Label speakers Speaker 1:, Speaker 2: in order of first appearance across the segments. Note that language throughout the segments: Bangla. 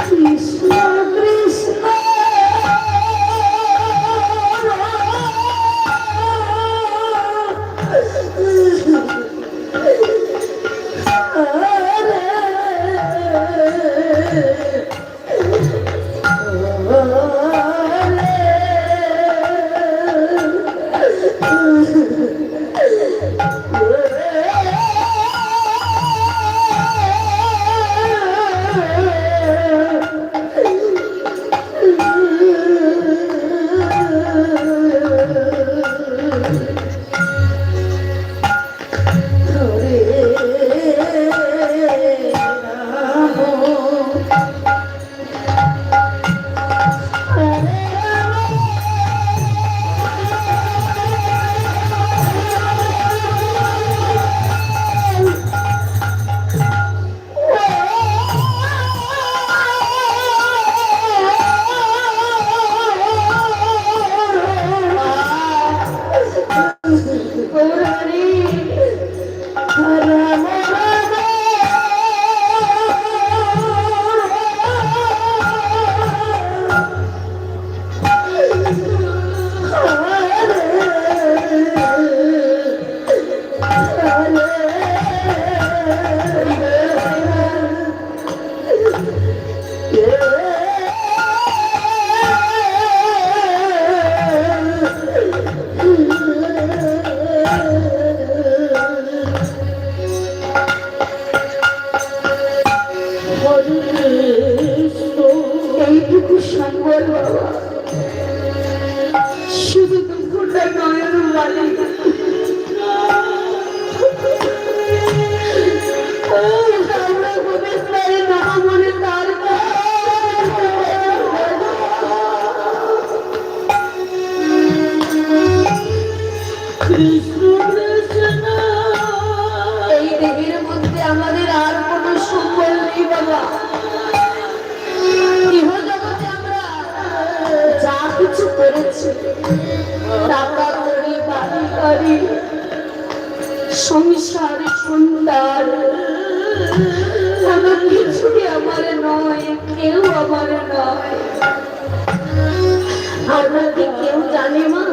Speaker 1: Krishna এইটুকু সম্বল বাবা, শুধু দুঃখটা নয়ন মালিক। আমরা গোবিন্দের নাম মনে তার কৃষ্ণ কৃষ্ণ। এই দেহের মধ্যে আমাদের আর কোনো সম্বল নেই বাবা। যা কিছু করেছি, টাকা করি, বাড়ি গাড়ি, সংসার, সন্তান, কোনো কিছুই আমার নয়, কেউ আমার নয়। আমরা কি কেউ জানে মা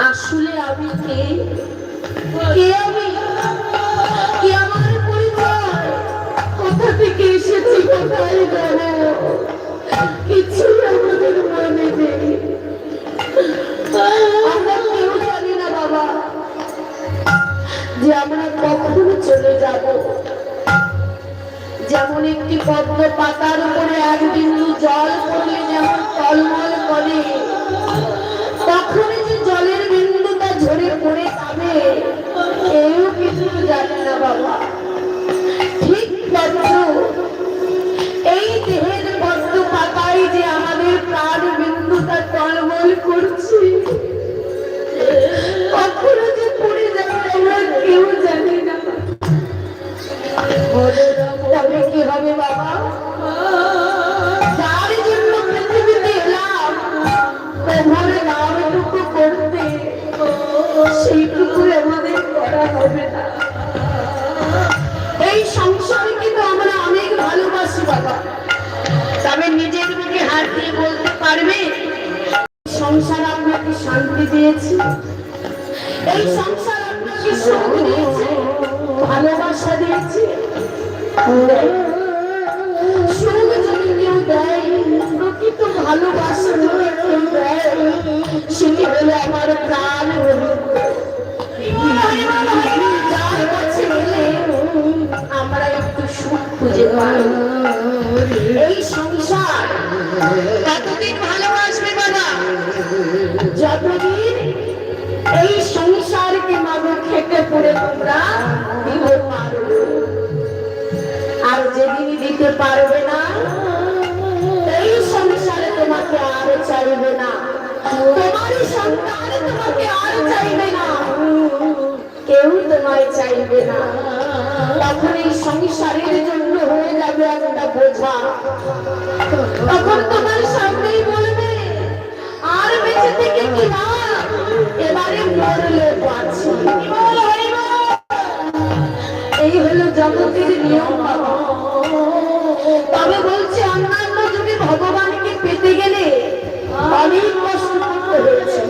Speaker 1: আসলে আমি কে? আমি কে? আমার পরিচয় কোথা থেকে এসেছি, কোথায় যাবো, কিছুই আমাদের মনে নেই। আমরা কেউ জানি না বাবা যে আমরা কখন চলে যাব। যেমন একটি পদ্ম পাতার উপরে এক বিন্দু জল পড়লে যেমন টলমল করে, তখনই যে জলের বিন্দুটা ঝরে পড়ে যাবে কেউ কিছু জানে না বাবা। ঠিক পদ্ম, এই দেহের পদ্ম পাতায় যে আমাদের প্রাণ বিন্দুটা টলমল করছে, কখনো যে পড়ে যাবে আমরা কেউ জানি না। তবে কি হবে বাবা? যার জন্য পৃথিবীতে এলাম তোমার নামটুকু করতে, সেইটুকু আমাদের করা হবে না। এই সংসারে কিন্তু আমরা অনেক ভালোবাসি বাবা, তবে নিজের মুখে হাত দিয়ে বলতে পারবে সংসার আপনাকে শান্তি দিয়েছে? এই সংসার আপনাকে সুখ দিয়েছে, ভালোবাসা দিয়েছে? সুখ যদি কেউ দেয়, প্রকৃত ভালোবাসা যদি কেউ দেয়, সেটি হলো আমার প্রাণ। যার কাছে এলে আমরা একটু সুখ খুঁজে পাই। এই সংসার কতদিন ভালোবাসবে বাবা? যতদিন এই সংসারকে মাগো খেটে পড়ে তোমরা দিতে পারবে। আর যেদিন দিতে পারবে না, এই সংসারে তোমাকে আর চাইবে না, তোমারই সন্তান তোমাকে আর চাইবে না, কেউ তোমায় চাইবে না। তখন এই সংসারের জন্য হয়ে যাবে একটা বোঝা। তখন তোমার সামনেই বলবে আর বেঁচে থেকে কি লাভ, এবারে মরলে বাঁচি। এই হলো জগতের নিয়ম বাবা। তবে বলছে অন্যান্য যুগে ভগবানকে পেতে গেলে অনেক কষ্ট করতে হয়েছে।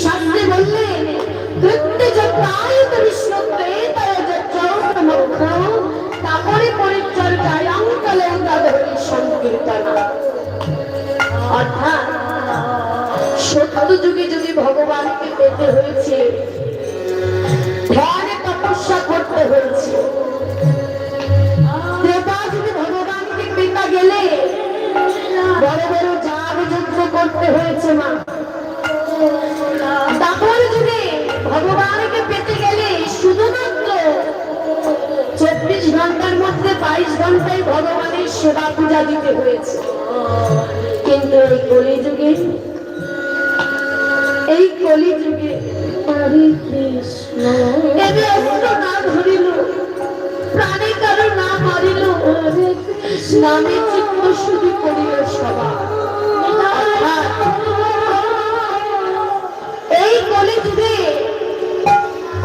Speaker 1: শাস্ত্রে বললেন তারপরে পরিচর্যায় অঙ্কলে সংকীর্তনা। অর্থাৎ সত্য যুগে যদি ভগবানকে পেতে হয়েছে, ধ্যানে তপস্যা করতে হয়েছে, ত্রেতা যুগে ভগবানকে পেতে গেলে বড় বড় যাগ যজ্ঞ করতে হয়েছে মা। তারপর যুগে ভগবানকে পেতে গেলে শুধুমাত্র 24 ঘন্টার মধ্যে 22 ঘন্টায় ভগবানের সেবা পূজা দিতে হয়েছে। কিন্তু এই কলিযুগে হরে কৃষ্ণ এবে অস্ত্র না ধরিল, প্রাণে কারো না মারিল, নামে চিত্ত শুধু করিল সভা। এই কলিযুগে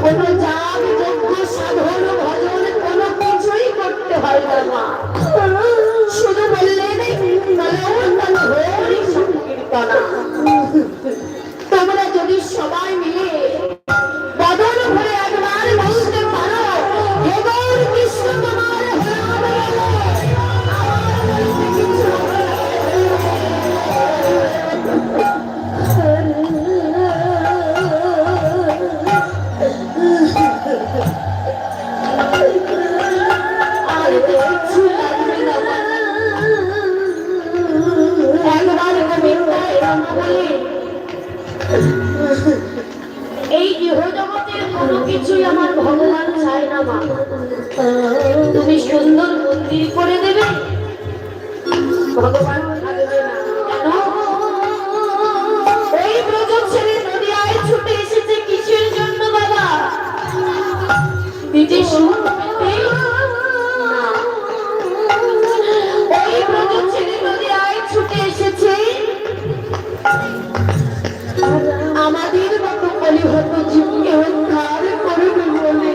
Speaker 1: কোন যাগ যজ্ঞ সাধন ভজন কোন কিছুই করতে হয় না মা। শুধু বললেন হরি সংকীর্তনা। তোমরা যদি সবাই মিলে বদন ভরে একবার বলতে পারো হে গৌর কৃষ্ণ তোমার ভগবান থাকবে না। কেন? এই ব্রজ ছেড়ে নদিয়ায় ছুটে এসেছে কিসের জন্য বাবা? নিজে সুখ পেতে না। এই ব্রজ ছেড়ে নদিয়ায় ছুটে এসেছে আমাদের মতো কলিহত জীবকে উদ্ধার করবে বলে।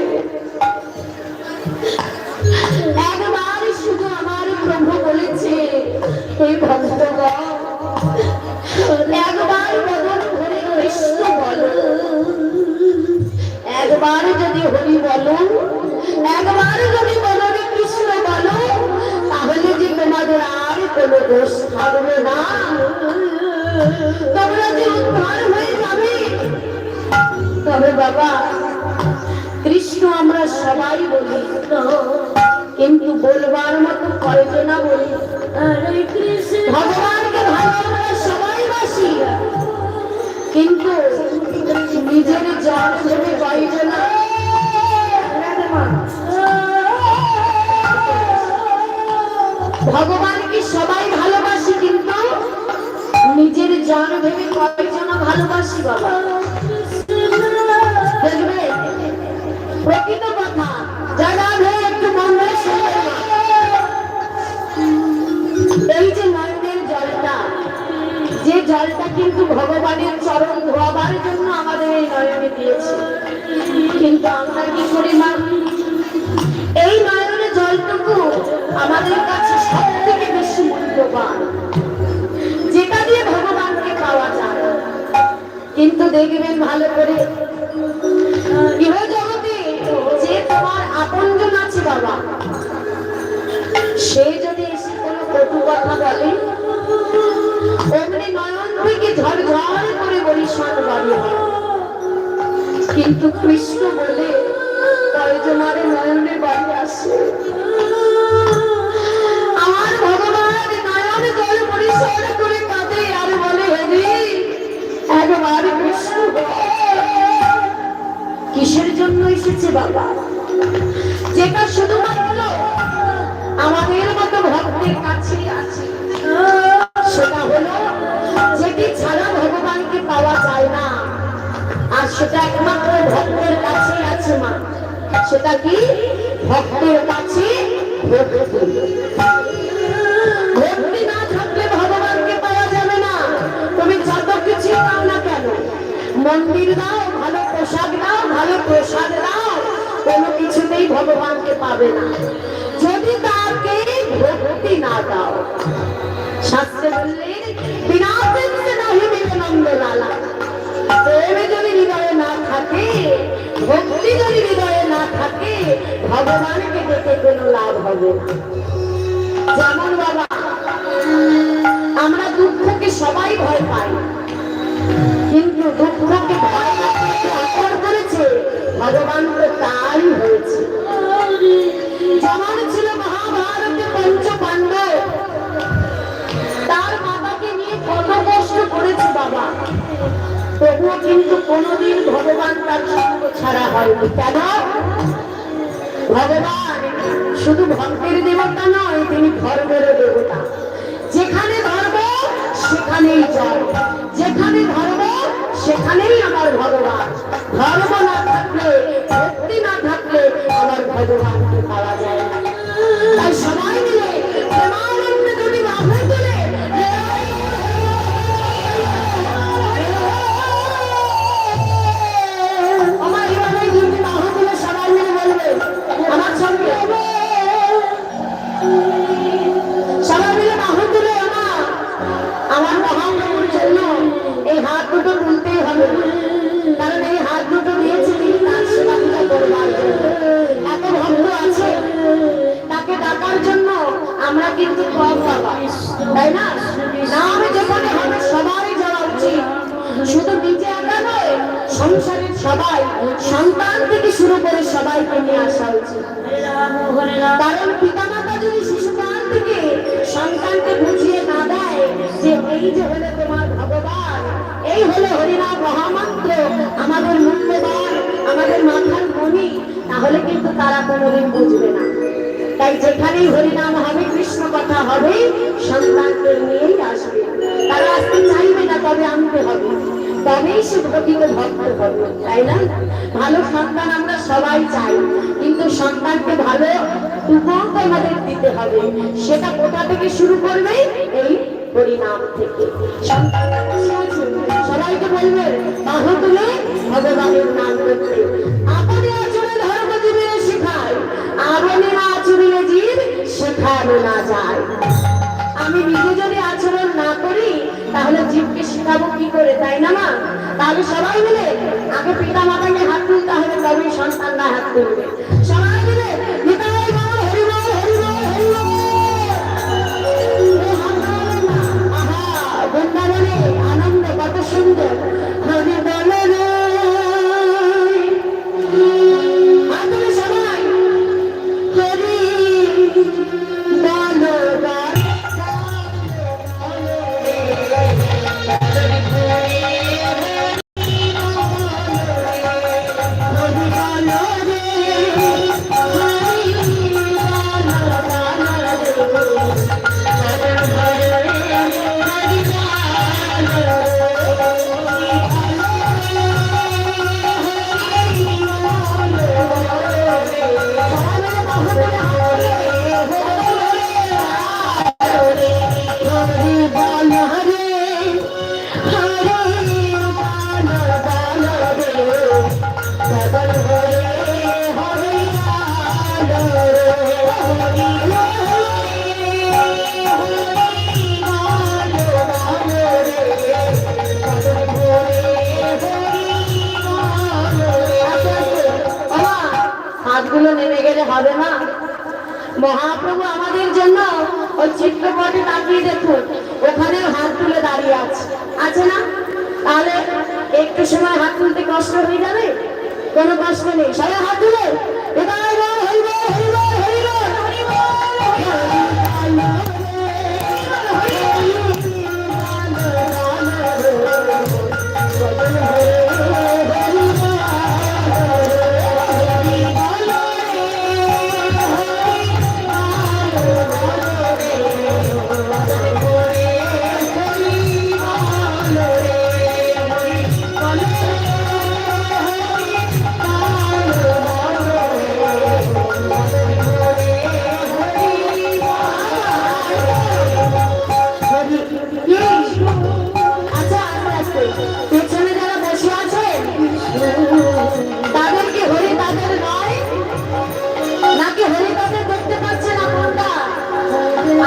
Speaker 1: একবার শুধু আমার প্রভু বলেছে, এই ভক্তগণ একবার বদন ভরে কৃষ্ণ বলো, একবার যদি হরি বলো, একবার যদি বদনে কৃষ্ণ বলো, তাহলে যে তোমাদের আর কোনো দোষ থাকবে না, তোমরা যে উদ্ধার হয়ে যাবে। তবে বাবা, কৃষ্ণ আমরা সবাই বলি, কিন্তু বলবার মতো কয়জনা বলি? ভগবানকে ভালো আমরা সবাই বাসি, কিন্তু নিজের জন ভেবে কয়জনা? ভগবানকে সবাই ভালোবাসি, কিন্তু নিজের জন ভেবে কয়জনা ভালোবাসি বাবা? দেখবে প্রকৃত কথা যারা একটু মন দিয়ে শুনে, এই যে নয়নের জলটা, যে জলটা কিন্তু ভগবানের চরণ ধোয়াবার জন্য আমাদের এই নয়নে দিয়েছে, কিন্তু আমরা কি করি মা? এই নয়নের জলটুকু আমাদের কাছে সব থেকে বেশি মূল্যবান, যেটা দিয়ে ভগবানকে পাওয়া যায়। কিন্তু দেখবেন ভালো করে, ইহ জগতে যে তোমার আপনজন আছে বাবা, সে যদি এসে কোনো কটু কথা বলে, অমনি নয়ন থেকে ঝরঝর করে বরিশান বাড়ি হয়। কিন্তু কৃষ্ণ বলে কয়জনার নয়নে বাড়ি আসে? আমার ভগবান নয়ন জল পরিষ্কার করে কাঁদে আর বলে, হরি একবার কৃষ্ণ। কিসের জন্য এসেছে বাবা? যেটা শুধুমাত্র আমাদের মতো ভক্তের কাছে আছে, সেটা হলো যেটি ছাড়া ভগবানকে পাওয়া যায় না, আর সেটা একমাত্র ভক্তের কাছে আছে মা। সেটা কি? ভক্তের কাছে ভক্তি না থাকলে ভগবানকে পাওয়া যাবে না। তুমি যত কিছু দাও না কেন, মন্দির দাও, ভালো পোশাক দাও, ভালো প্রসাদ দাও, কোনো কিছুতেই ভগবানকে পাবে না যদি তাকে ভক্তি না দাও। শাস্ত্রে বললেন, বিনা প্রেমে নাহি মিলনন্দ লালা। প্রেমে যদি হৃদয়ে না থাকে, ভক্তি যদি হৃদয়ে না থাকে, ভগবানকে দেখে কোনো লাভ হবে না। যেমন বাবা, আমরা দুঃখকে সবাই ভয় পাই, কিন্তু দুঃখকে ভয় আকর করেছে ভগবান, তো তাই হয়েছে। যেমন ছিল মহাভারতে পঞ্চ পাণ্ডব, তার মাতাকে নিয়ে কত কষ্ট করেছে বাবা, তবুও কিন্তু কোনোদিন ভগবান তার সঙ্গ ছাড়া হয়নি। কেন? ভগবান শুধু ভক্তের দেবতা নয়, তিনি ধর্মের দেবতা। যেখানে ধর্ম সেখানেই জয়, যেখানে ধর্ম সেখানেই আমার ভগবান। ধর্ম না থাকলে, ভক্তি না থাকলে আমার ভগবানকে পাওয়া যায় না। তাই সবাই মিলে প্রেমানন্দে যদি বাহু তুলে আমার জীবনে যদি বাহু তুলে সবাই মিলে বলবে আমার সঙ্গে, সবাই মিলে বাহু তুলে আমার মহাপ্রভুর জন্য এই হাত দুটো তুলতেই হবে, কারণ এই হাত দুটো দিয়েছে তিনি তার সেবা করবার জন্য। এত ভক্ত আছে, তাকে ডাকার জন্য আমরা কিন্তু কম বাবা, তাই না? নাম যেখানে হবে সবাই যাওয়া উচিত, শুধু নিজে একা নয়, সংসারের সবাই, সন্তান থেকে শুরু করে সবাইকে নিয়ে আসা উচিত। কারণ পিতামাতা যদি শিশুকাল থেকে সন্তানকে বুঝিয়ে না দেয় যে এই যে হলো তোমার ভগবান, এই হলো হরিনাম মহামন্ত্র, আমাদের মূল্যবান, আমাদের মাথার মণি, তাহলে কিন্তু তারা কোনোদিন বুঝবে না। তাই যেখানেই হরিনাম হবে, কৃষ্ণ কথা হবে, সন্তান সে প্রকৃত ভক্ত হবে, তাই না? ভালো সন্তান আমরা সবাই চাই, কিন্তু সন্তানকে ভালো উপহার আমাদের দিতে হবে। সেটা কোথা থেকে শুরু করবে? এই হরিনাম থেকে। সন্তানটা বসে আছে, সবাইকে বলবে বাহু তুলে ভগবানের নাম করতে। আপনি আচরণ ধর্ম জীবনে শেখায়, আপনি না আচরণে জীব শেখানো না যায়। আমি নিজে যদি আচরণ না করি তাহলে জীবকে শেখাবো কি করে, তাই না মা? তাহলে সবাই মিলে আগে পিতা মাতাকে হাত তুলতে হবে, তবেই সন্তানরা হাত তুলবে। সবাই মিলে নিতাই গৌর হরি বল, হরি বল, হরি বল। আহা, বৃন্দাবনে আনন্দ কত সুন্দর। হরি বল রে, হাত তুলে সবাই হরি বল রে। হাতগুলো নেমে গেলে হবে না। মহাপ্রভু আমাদের জন্য ওই চিত্রপটে তাকিয়ে দেখুন, ওখানেও হাত তুলে দাঁড়িয়ে আছে, আছে না? তাহলে একটু সময় হাত তুলতে কষ্ট হয়ে যাবে? কোনো কষ্ট নেই, সবাই হাত তুলে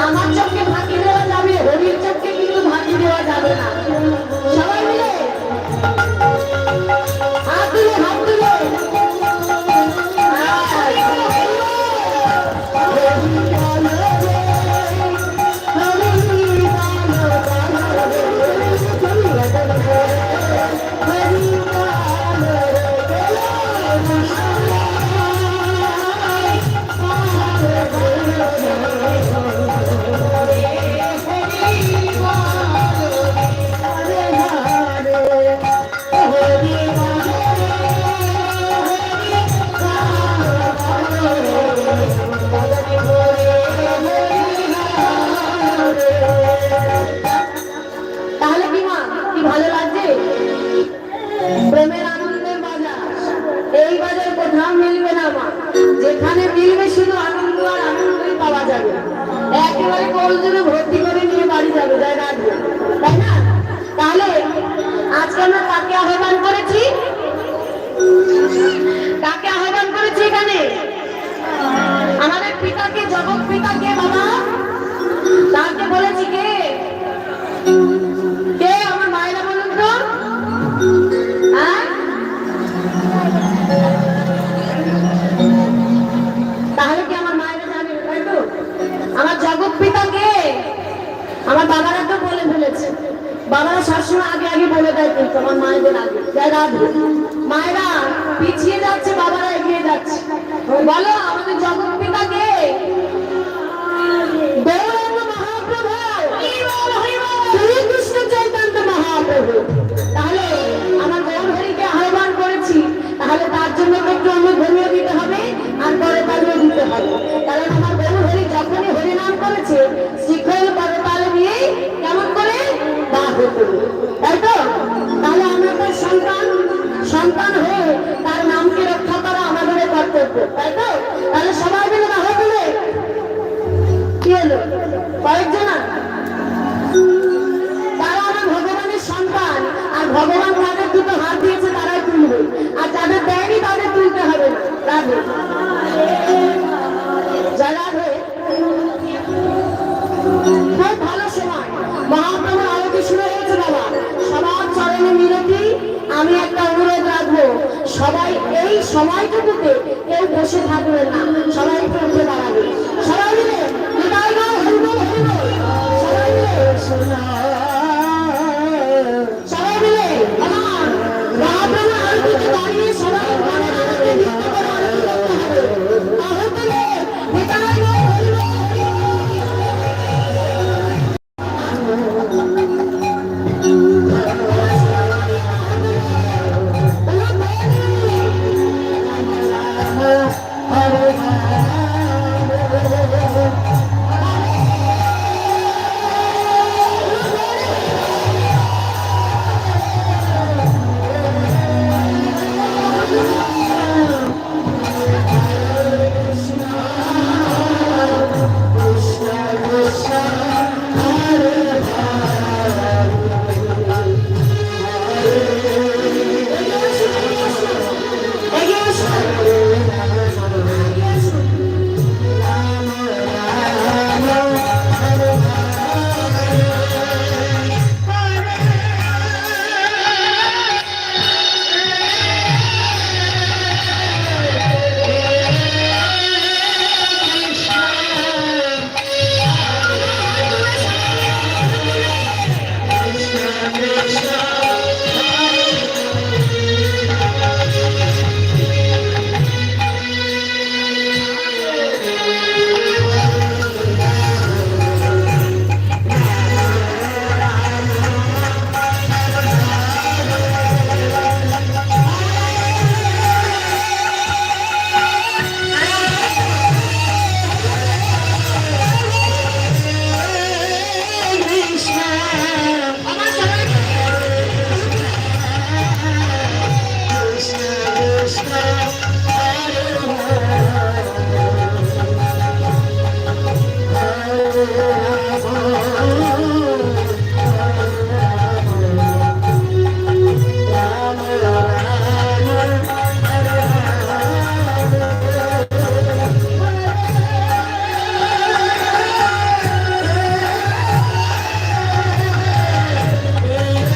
Speaker 1: আমার চোখকে ফাঁকি দেওয়া যাবে, হরির চোখকে কিন্তু ফাঁকি দেওয়া যাবে না। সবাই মিলে হাত তুলে হাত তুলে প্রেমের আনন্দের বাজার, এই বাজার কোথাও মিলবে না মা। যেখানে মিলবে শুধু আনন্দ আর আনন্দই পাওয়া যাবে। একেবারে কোলজনে ভর্তি করে নিয়ে বাড়ি যাবে, জায়গা আসবে, তাই না? তাহলে আজকে আমরা কাকে আহ্বান করেছি? কাকে আহ্বান করেছি এখানে? আমাদের পিতাকে, জগৎ পিতাকে বাবা। তাকে বলেছি কে? কে আমার মায়েরা বলুন তো? তাহলে কি আমার মায়েরা জানে, তাই তো? আমার জগৎ পিতা কে? আমার বাবারা তো বলে ফেলেছে, বাবারা সবসময় আগে আগে বলে দেয়, কিন্তু আমার মায়েদের আগে যারা মায়েরা পিছিয়ে যাচ্ছে, বাবারা এগিয়ে যাচ্ছে। বলো আমাদের জগৎ পিতা কে? মহাপ্রভু শ্রীকৃষ্ণ চৈতন্য মহাপ্রভু। তাহলে আমার গৌর হরিকে আহ্বান করেছি, তাহলে তার জন্য একটু আমি ধরিয়ে দিতে হবে আর পরে তালিয়ে দিতে হবে। কারণ আমার গৌর হরি যখনই হরিনাম করেছে শিখল করতাল নিয়ে কেমন করে বাহু তুলে, তাই তো? তাহলে আমরা তার করবো, তাই তো? তাহলে সবাই মিলে না হলে কি হলো? কয়েকজন তারা আমার ভগবানের সন্তান, আর ভগবান যাদের দুটো হাত দিয়েছে তারাই তুলবে, আর যাদের দেয়নি তাদের তুলতে হবে না। রাধে রাধে। খুব ভালো সময়, মহাপ্রভুর আরতি শুরু হয়েছে বাবা। সবার চরণে মিনতি, আমি একটা অনুরোধ রাখবো, সবাই এই সময়টুকুতে কেউ বসে থাকবে না, সবাই একটু উঠে দাঁড়াবে। সবাই মিলে নিতাই গো হরিবোল হরিবোল, সবাই মিলে সবাই মিলে আমার মহাপ্রভুর আরতিতে দাঁড়িয়ে সবাই মনে মনে নৃত্য করে আরতি করতে হবে। আহতলে নিতাই গো হরিবোল Hare Hare